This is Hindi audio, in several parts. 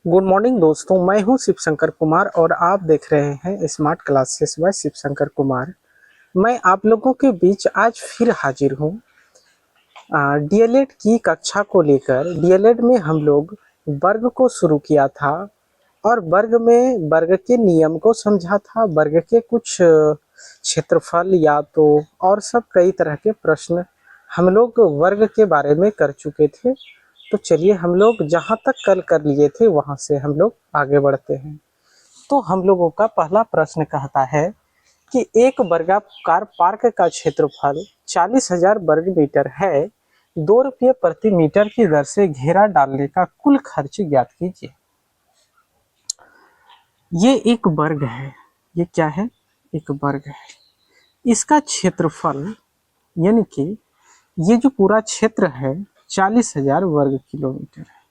गुड मॉर्निंग दोस्तों, मैं हूं शिव शंकर कुमार और आप देख रहे हैं smart classes by Shiv Shankar Kumar. मैं आप लोगों के बीच आज फिर हाजिर हूं डीएलएड की कक्षा को लेकर। डीएलएड में हम लोग वर्ग को शुरू किया था और वर्ग में वर्ग के नियम को समझा था, वर्ग के कुछ क्षेत्रफल या तो और सब कई तरह के प्रश्न हम लोग वर्ग के बारे में कर चुके थे। तो चलिए हम लोग जहाँ तक कल कर लिए थे वहाँ से हम लोग आगे बढ़ते हैं। तो हम लोगों का पहला प्रश्न कहता है कि एक वर्गाकार पार्क का क्षेत्रफल 40,000 वर्ग मीटर है। 2 रुपये प्रति मीटर की दर से घेरा डालने का कुल खर्च ज्ञात कीजिए। ये एक वर्ग है, ये क्या है? एक वर्ग है। इसका क्षेत्रफल यानी कि ये जो पूरा क्षेत्र है 40,000 वर्ग किलोमीटर है,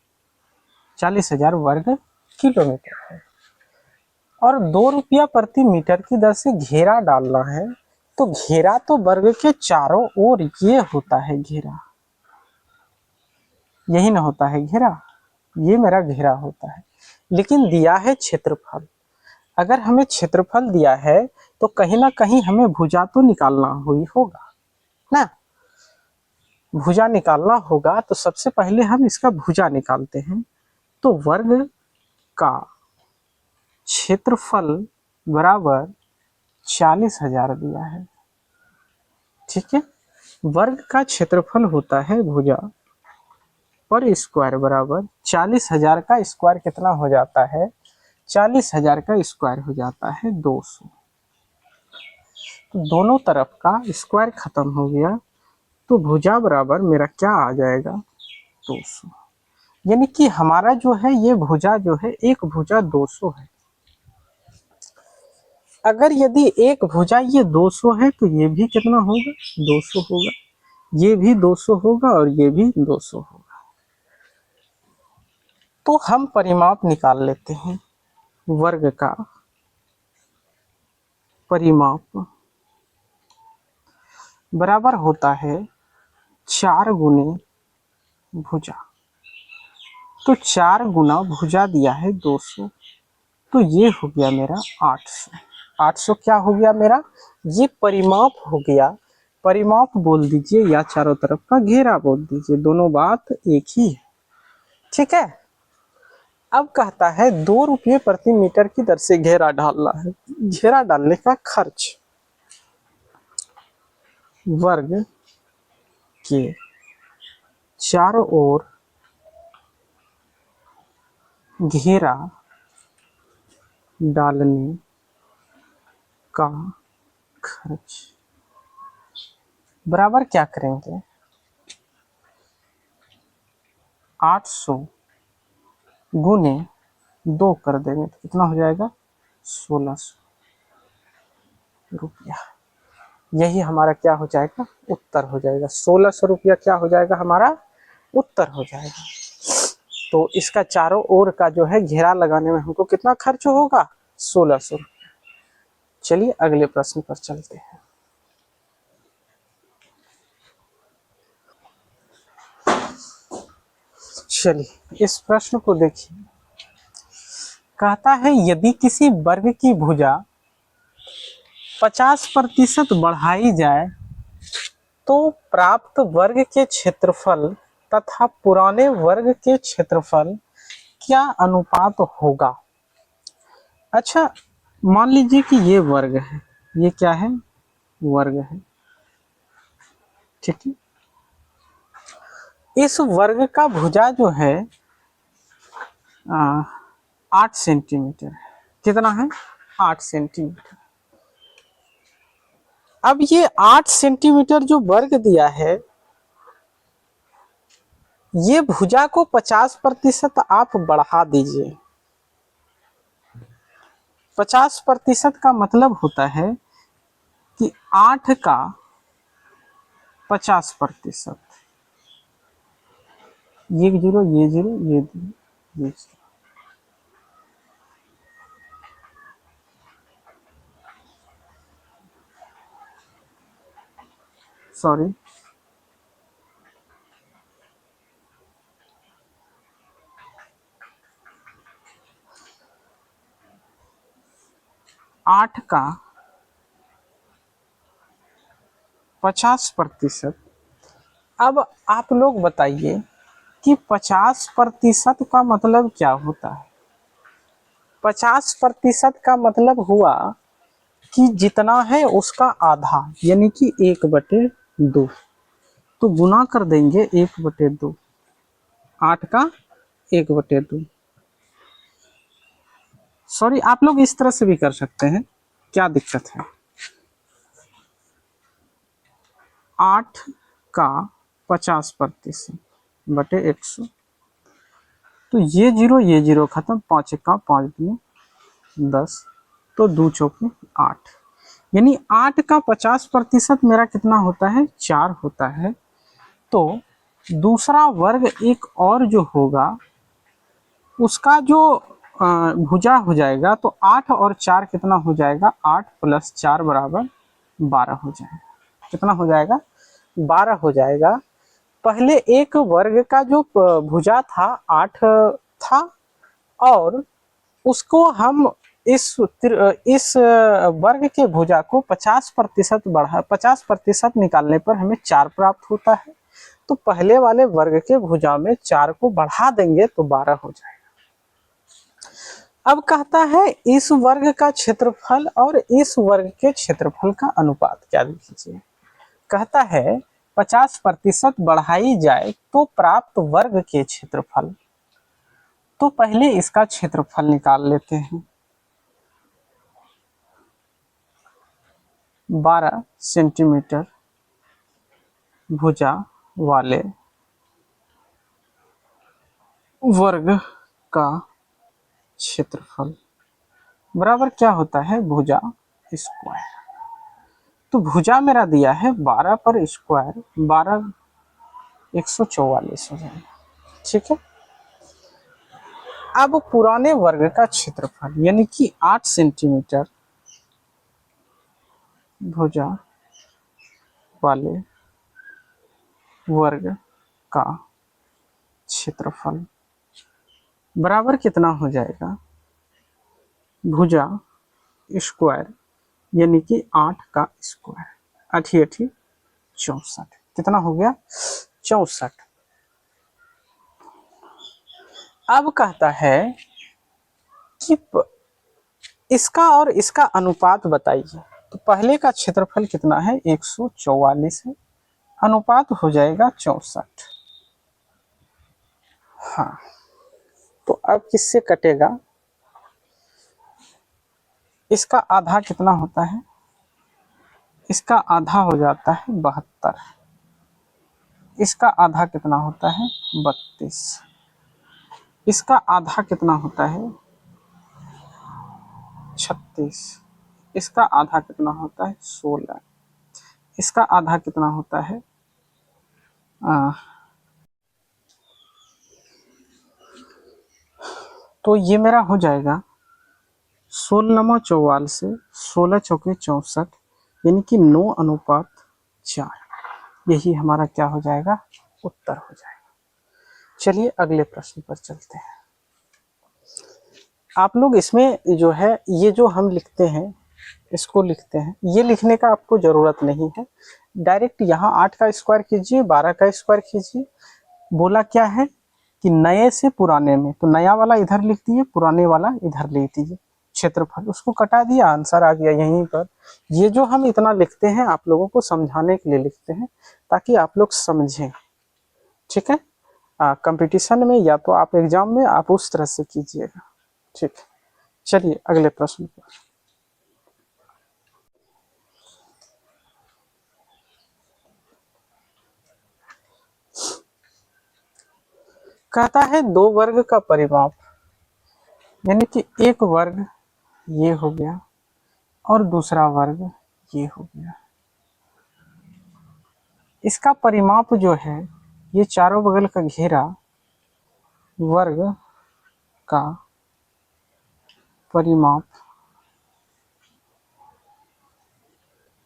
40,000 वर्ग किलोमीटर है और 2 रुपया प्रति मीटर की दर से घेरा डालना है। तो घेरा तो वर्ग के चारों ओर ये होता है घेरा, यही ना होता है घेरा, ये मेरा घेरा होता है। लेकिन दिया है क्षेत्रफल। अगर हमें क्षेत्रफल दिया है तो कहीं ना कहीं हमें भुजा तो निकालना हुई होगा ना। भुजा निकालना होगा तो सबसे पहले हम इसका भुजा निकालते हैं। तो वर्ग का क्षेत्रफल बराबर 40,000 दिया है, ठीक है। वर्ग का क्षेत्रफल होता है भुजा पर स्क्वायर बराबर 40,000 का स्क्वायर कितना हो जाता है? 40,000 का स्क्वायर हो जाता है 200। तो दोनों तरफ का स्क्वायर खत्म हो गया तो भुजा बराबर मेरा क्या आ जाएगा? 200। यानी कि हमारा जो है ये भुजा जो है एक भुजा 200 है। अगर यदि एक भुजा ये 200 है तो ये भी कितना होगा? 200 होगा। ये भी 200 होगा और ये भी 200 होगा। तो हम परिमाप निकाल लेते हैं। वर्ग का परिमाप बराबर होता है 4 गुने भुजा। तो 4 गुना भुजा दिया है 200, तो ये हो गया मेरा 800। 800 क्या हो गया मेरा? ये परिमाप हो गया। परिमाप बोल दीजिए या चारों तरफ का घेरा बोल दीजिए, दोनों बात एक ही है, ठीक है। अब कहता है 2 रुपये प्रति मीटर की दर से घेरा डालना है। घेरा डालने का खर्च वर्ग के चारों ओर घेरा डालने का खर्च बराबर क्या करेंगे? 800 गुने 2 कर देंगे तो कितना हो जाएगा? 1600 रुपया। यही हमारा क्या हो जाएगा? उत्तर हो जाएगा। 1600 रुपया क्या हो जाएगा? हमारा उत्तर हो जाएगा। तो इसका चारों ओर का जो है घेरा लगाने में हमको कितना खर्च होगा? 1600 रुपया। चलिए अगले प्रश्न पर चलते हैं। चलिए इस प्रश्न को देखिए। कहता है यदि किसी वर्ग की भुजा 50% बढ़ाई जाए तो प्राप्त वर्ग के क्षेत्रफल तथा पुराने वर्ग के क्षेत्रफल क्या अनुपात होगा? अच्छा, मान लीजिए कि ये वर्ग है, ये क्या है? वर्ग है, ठीक है। इस वर्ग का भुजा जो है 8 सेंटीमीटर है। कितना है? 8 सेंटीमीटर। अब ये 8 सेंटीमीटर जो वर्ग दिया है, ये भुजा को 50% आप बढ़ा दीजिए। 50% का मतलब होता है कि 8 का 50%। ये जीरो, ये जीरो, ये जीरो, ये सॉरी, 8 का 50%। अब आप लोग बताइए कि 50% का मतलब क्या होता है। 50% का मतलब हुआ कि जितना है उसका आधा, यानी कि 1/2। तो गुना कर देंगे 1/2, 8 का 1/2। सॉरी, आप लोग इस तरह से भी कर सकते हैं, क्या दिक्कत है। 8 का 50% बटे 100। तो ये जीरो खत्म, 5 का 5 दूनी 10, तो 2 चौके 8, यानी 8 का 50% मेरा कितना होता है, 4 होता है। तो दूसरा वर्ग एक और जो होगा उसका जो भुजा हो जाएगा, तो 8 और 4 कितना हो जाएगा, 8 + 4 = 12 हो जाएगा। कितना हो जाएगा, 12 हो जाएगा। पहले एक वर्ग का जो भुजा था 8 था, और उसको हम इस वर्ग के भुजा को 50% निकालने पर हमें 4 प्राप्त होता है। तो पहले वाले वर्ग के भुजा में 4 को बढ़ा देंगे तो 12 हो जाएगा। अब कहता है इस वर्ग का क्षेत्रफल और इस वर्ग के क्षेत्रफल का अनुपात क्या लीजिए। कहता है 50% बढ़ाई जाए तो प्राप्त वर्ग के क्षेत्रफल। तो पहले इसका क्षेत्रफल निकाल लेते हैं। 12 सेंटीमीटर भुजा वाले वर्ग का क्षेत्रफल बराबर क्या होता है, भुजा स्क्वायर। तो भुजा मेरा दिया है 12 पर स्क्वायर 12, 144 हो जाएगा। ठीक है। अब पुराने वर्ग का क्षेत्रफल यानी कि 8 सेंटीमीटर भुजा वाले वर्ग का क्षेत्रफल बराबर कितना हो जाएगा, भुजा स्क्वायर यानी कि 8 का स्क्वायर, 8 × 8 = 64। कितना हो गया, 64। अब कहता है कि इसका और इसका अनुपात बताइए। तो पहले का क्षेत्रफल कितना है, 144 है, अनुपात हो जाएगा 64। हाँ, तो अब किससे कटेगा, इसका आधा कितना होता है, इसका आधा हो जाता है 72, इसका आधा कितना होता है 32, इसका आधा कितना होता है 36, इसका आधा कितना होता है 16, इसका आधा कितना होता है तो ये मेरा हो जाएगा 16×44 से 16 चौके 64, यानी कि 9:4। यही हमारा क्या हो जाएगा, उत्तर हो जाएगा। चलिए अगले प्रश्न पर चलते हैं। आप लोग इसमें जो है ये जो हम लिखते हैं इसको लिखते हैं, ये लिखने का आपको ज़रूरत नहीं है। डायरेक्ट यहाँ 8 का स्क्वायर कीजिए, 12 का स्क्वायर कीजिए। बोला क्या है कि नए से पुराने में, तो नया वाला इधर लिख दिए, पुराने वाला इधर लिख दीजिए। क्षेत्रफल उसको कटा दिया, आंसर आ गया यहीं पर। ये जो हम इतना लिखते हैं आप लोगों को समझाने के लिए लिखते हैं, ताकि आप लोग समझें। ठीक है, कंपटीशन में या तो आप एग्जाम में आप उस तरह से कीजिएगा। ठीक है, चलिए अगले प्रश्न पर। कहता है दो वर्ग का परिमाप, यानी कि एक वर्ग ये हो गया और दूसरा वर्ग ये हो गया। इसका परिमाप जो है, ये चारों बगल का घेरा वर्ग का परिमाप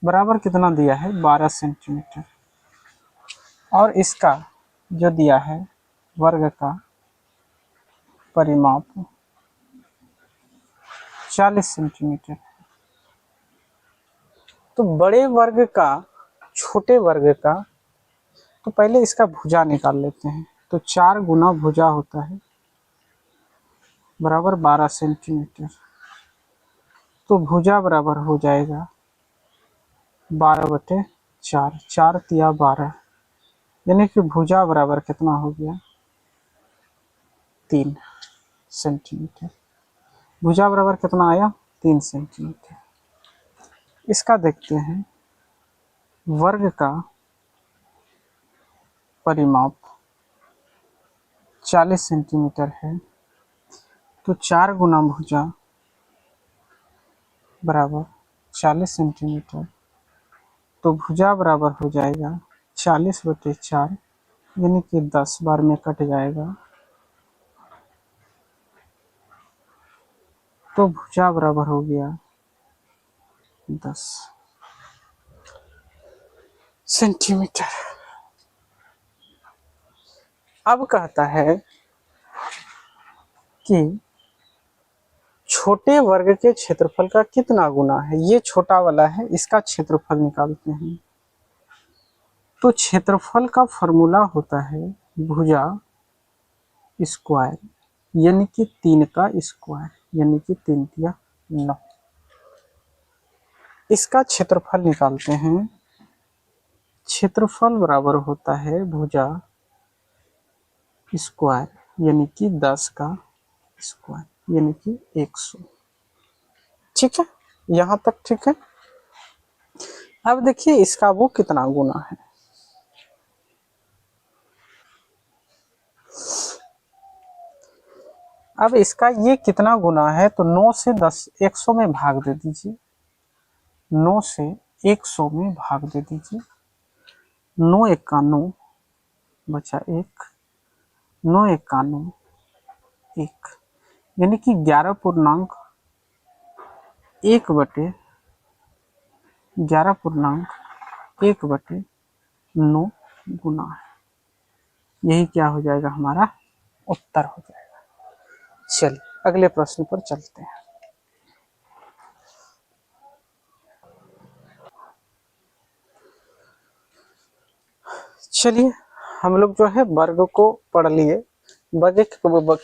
बराबर कितना दिया है, 12 सेंटीमीटर, और इसका जो दिया है वर्ग का परिमाप 40 सेंटीमीटर। तो बड़े वर्ग का छोटे वर्ग का, तो पहले इसका भुजा निकाल लेते हैं। तो 4 गुना भुजा होता है बराबर 12 सेंटीमीटर। तो भुजा बराबर हो जाएगा 12/4, 4 तिया 12, यानी कि भुजा बराबर कितना हो गया 3 सेंटीमीटर। भुजा बराबर कितना आया 3 सेंटीमीटर। इसका देखते हैं वर्ग का परिमाप 40 सेंटीमीटर है। तो 4 गुना भुजा बराबर 40 सेंटीमीटर। तो भुजा बराबर हो जाएगा 40/4, यानी कि 10 बार में कट जाएगा। तो भुजा बराबर हो गया 10 सेंटीमीटर। अब कहता है कि छोटे वर्ग के क्षेत्रफल का कितना गुना है। ये छोटा वाला है, इसका क्षेत्रफल निकालते हैं। तो क्षेत्रफल का फॉर्मूला होता है भुजा स्क्वायर, यानी कि 3 का स्क्वायर, यानी कि 3 तिया 9। इसका क्षेत्रफल निकालते हैं। क्षेत्रफल बराबर होता है भुजा स्क्वायर, यानी कि 10 का स्क्वायर, यानी कि 100। ठीक है, यहाँ तक ठीक है। अब देखिए इसका वो कितना गुना है। अब इसका ये कितना गुना है, तो 9 से 10 100 में भाग दे दीजिए। 9 से 100 में भाग दे दीजिए। 9 1 9 बचा 1, 9 1 9 1, यानी कि 11.1/9 गुना है। यही क्या हो जाएगा, हमारा उत्तर हो जाएगा। चलिए अगले प्रश्न पर चलते हैं। चलिए हम लोग जो है वर्ग को पढ़ लिए, वर्ग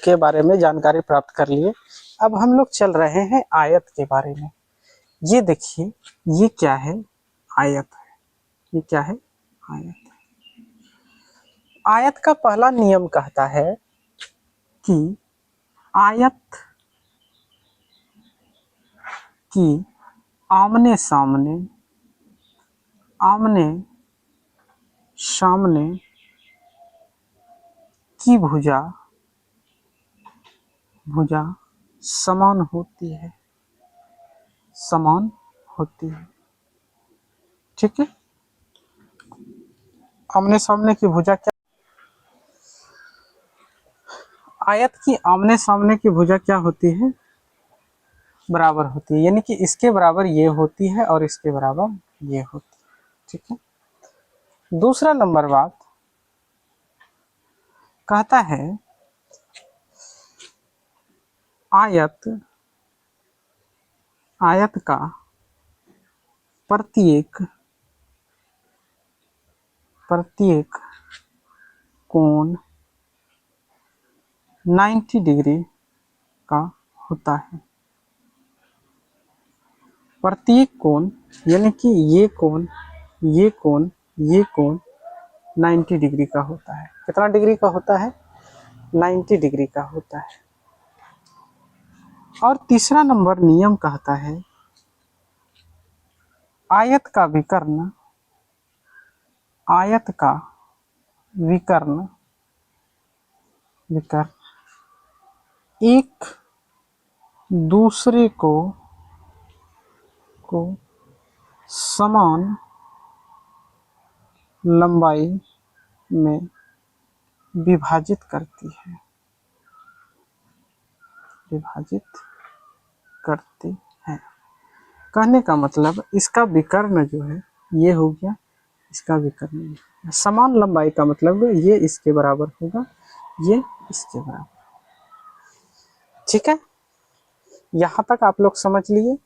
के बारे में जानकारी प्राप्त कर लिए। अब हम लोग चल रहे हैं आयत के बारे में। ये देखिए ये क्या है, आयत है। ये क्या है, आयत। आयत का पहला नियम कहता है कि आयत की आमने सामने की भुजा समान होती है, ठीक है। आमने सामने की भुजा क्या, आयत की आमने सामने की भुजा क्या होती है, बराबर होती है, यानी कि इसके बराबर ये होती है और इसके बराबर ये होती है, ठीक है। दूसरा नंबर बात कहता है आयत का प्रत्येक कोण 90 डिग्री का होता है। प्रत्येक कोण यानी कि ये कोण 90 डिग्री का होता है। कितना डिग्री का होता है, 90 डिग्री का होता है। और तीसरा नंबर नियम कहता है आयत का विकर्ण एक दूसरे को समान लंबाई में विभाजित करती है। कहने का मतलब इसका विकर्ण जो है ये हो गया, इसका विकर्ण समान लंबाई का मतलब ये इसके बराबर होगा, ये इसके बराबर। ठीक है, यहाँ तक आप लोग समझ लिए।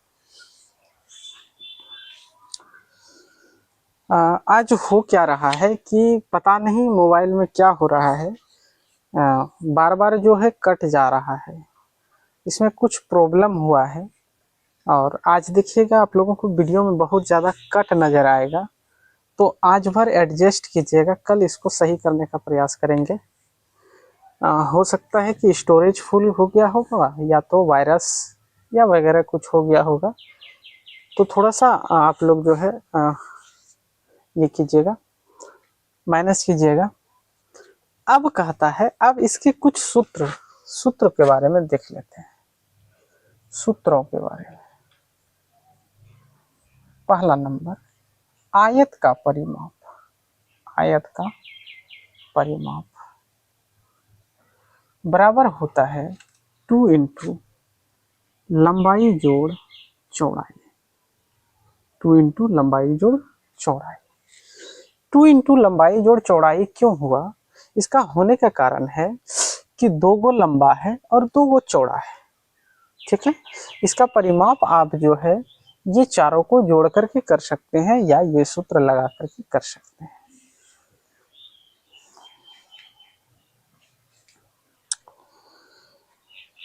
आज हो क्या रहा है कि पता नहीं मोबाइल में क्या हो रहा है, बार बार जो है कट जा रहा है। इसमें कुछ प्रॉब्लम हुआ है और आज देखिएगा आप लोगों को वीडियो में बहुत ज़्यादा कट नज़र आएगा, तो आज भर एडजस्ट कीजिएगा, कल इसको सही करने का प्रयास करेंगे। हो सकता है कि स्टोरेज फुल हो गया होगा या तो वायरस या वगैरह कुछ हो गया होगा, तो थोड़ा सा आप लोग जो है ये कीजिएगा, माइनस कीजिएगा। अब कहता है, अब इसके कुछ सूत्र के बारे में देख लेते हैं, सूत्रों के बारे में। पहला नंबर, आयत का परिमाप। आयत का परिमाप बराबर होता है 2 इंटू लंबाई जोड़ चौड़ाई। 2 इंटू लंबाई जोड़ चौड़ाई। 2 इंटू लंबाई जोड़ चौड़ाई क्यों हुआ? इसका होने का कारण है कि 2 गो लंबा है और 2 गो चौड़ा है, ठीक है। इसका परिमाप आप जो है ये चारों को जोड़ करके कर सकते हैं या ये सूत्र लगा करके कर सकते हैं।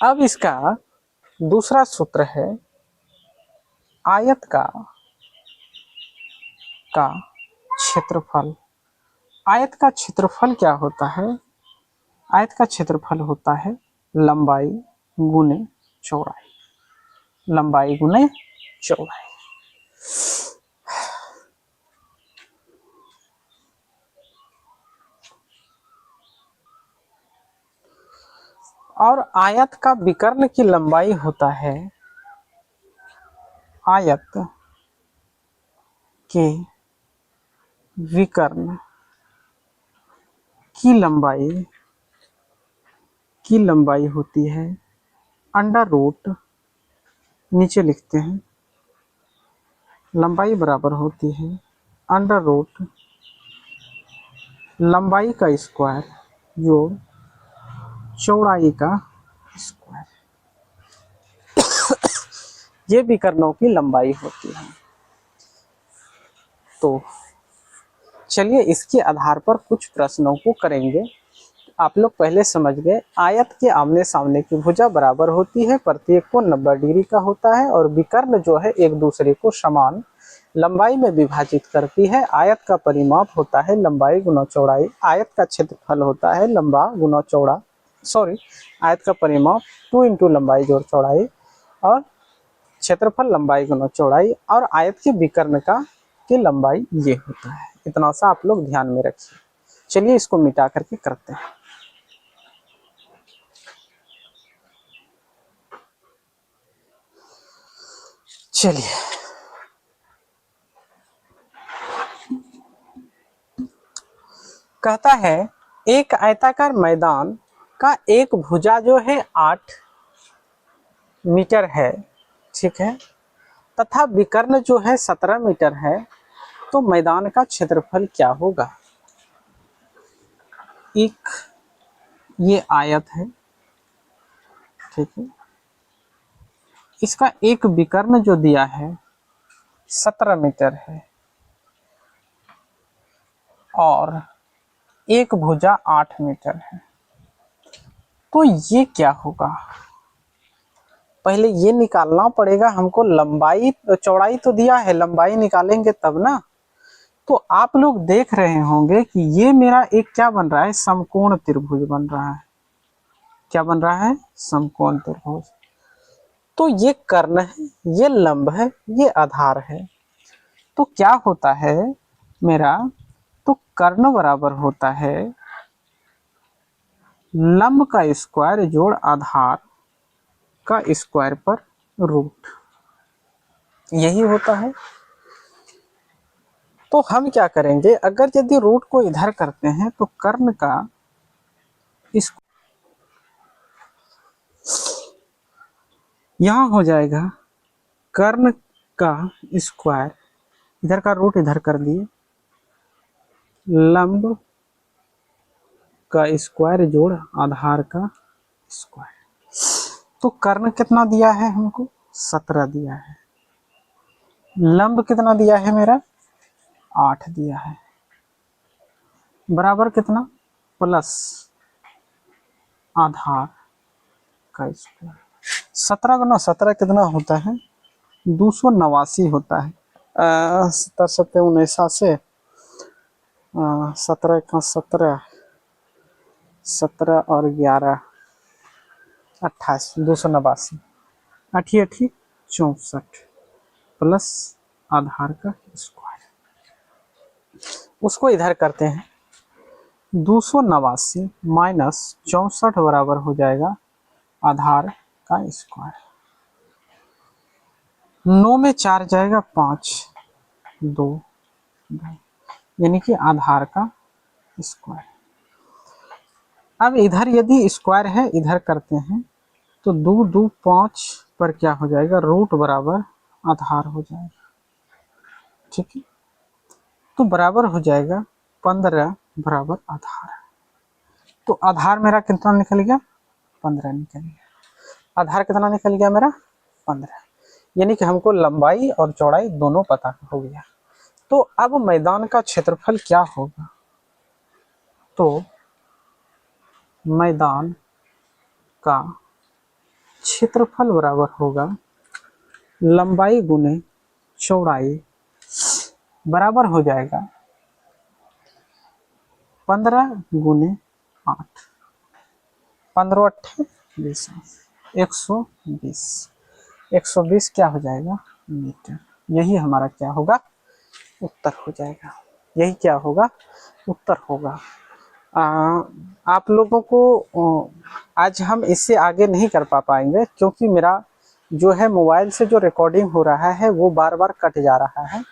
अब इसका दूसरा सूत्र है आयत का क्षेत्रफल। आयत का क्षेत्रफल क्या होता है? आयत का क्षेत्रफल होता है लंबाई गुने चौड़ाई। लंबाई गुने चौड़ाई। और आयत का विकर्ण की लंबाई होता है, आयत के विकर्ण की लंबाई होती है अंडर रूट, नीचे लिखते हैं, लंबाई बराबर होती है अंडर रूट लंबाई का स्क्वायर जोड़ चौड़ाई का स्क्वायर। ये विकर्णों की लंबाई होती है। तो चलिए इसके आधार पर कुछ प्रश्नों को करेंगे। आप लोग पहले समझ गए, आयत के आमने सामने की भुजा बराबर होती है, प्रत्येक को 90 डिग्री का होता है और विकर्ण जो है एक दूसरे को समान लंबाई में विभाजित करती है। आयत का परिमाप होता है लंबाई गुना चौड़ाई। आयत का क्षेत्रफल होता है लंबा गुना चौड़ा, आयत का परिमाप 2 इंटू लंबाई जोड़ चौड़ाई और क्षेत्रफल लंबाई गुना चौड़ाई और आयत के विकर्ण की लंबाई ये होता है। इतना सा आप लोग ध्यान में रखिए। चलिए इसको मिटा करके करते हैं। चलिए कहता है एक आयताकार मैदान का एक भुजा जो है 8 मीटर है, ठीक है, तथा विकर्ण जो है 17 मीटर है, तो मैदान का क्षेत्रफल क्या होगा? एक ये आयत है, ठीक है, इसका एक विकर्ण जो दिया है 17 मीटर है और एक भुजा 8 मीटर है, तो ये क्या होगा? पहले ये निकालना पड़ेगा हमको। लंबाई चौड़ाई तो दिया है, लंबाई निकालेंगे तब ना। तो आप लोग देख रहे होंगे कि ये मेरा एक क्या बन रहा है, समकोण त्रिभुज बन रहा है। क्या बन रहा है? समकोण त्रिभुज। तो ये कर्ण है, ये लंब है, ये आधार है। तो क्या होता है मेरा, तो कर्ण बराबर होता है लंब का स्क्वायर जोड़ आधार का स्क्वायर पर रूट, यही होता है। तो हम क्या करेंगे, अगर यदि रूट को इधर करते हैं तो कर्ण का इस यहां हो जाएगा कर्ण का स्क्वायर, इधर का रूट इधर कर दिए, लंब का स्क्वायर जोड़ आधार का स्क्वायर। तो कर्ण कितना दिया है हमको? 17 दिया है। लंब कितना दिया है मेरा? 8 दिया है, बराबर कितना, प्लस आधार का स्क्वायर। 17 गुना 17 कितना होता है, 289 होता है। 70 सत्ते 79, 17 का 17, 17 और 11 28, 289, 8 64 प्लस आधार का स्क्वायर। उसको इधर करते हैं, 289 माइनस 64 बराबर हो जाएगा आधार का स्क्वायर। 9 में 4 जाएगा 5, 2 यानी कि आधार का स्क्वायर। अब इधर यदि स्क्वायर है इधर करते हैं तो 2 2 5 पर क्या हो जाएगा, रूट बराबर आधार हो जाएगा। ठीक है, तो बराबर हो जाएगा 15 बराबर आधार। तो आधार मेरा कितना निकल गया, 15 निकल गया। आधार कितना निकल गया मेरा, 15, यानी कि हमको लंबाई और चौड़ाई दोनों पता हो गया। तो अब मैदान का क्षेत्रफल क्या होगा, तो मैदान का क्षेत्रफल बराबर होगा लंबाई गुने चौड़ाई बराबर हो जाएगा 15 गुने 8, 15 8 20, 120, 120 क्या हो जाएगा, मीटर। यही हमारा क्या होगा, उत्तर हो जाएगा। यही क्या होगा, उत्तर होगा। आप लोगों को आज हम इससे आगे नहीं कर पाएंगे क्योंकि मेरा जो है मोबाइल से जो रिकॉर्डिंग हो रहा है वो बार बार कट जा रहा है।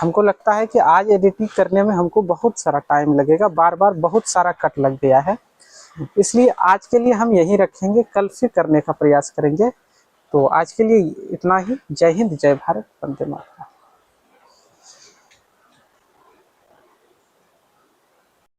हमको लगता है कि आज एडिटिंग करने में हमको बहुत सारा टाइम लगेगा, बार बार बहुत सारा कट लग गया है, इसलिए आज के लिए हम यही रखेंगे, कल फिर करने का प्रयास करेंगे। तो आज के लिए इतना ही। जय हिंद, जय भारत, वंदे मातरम।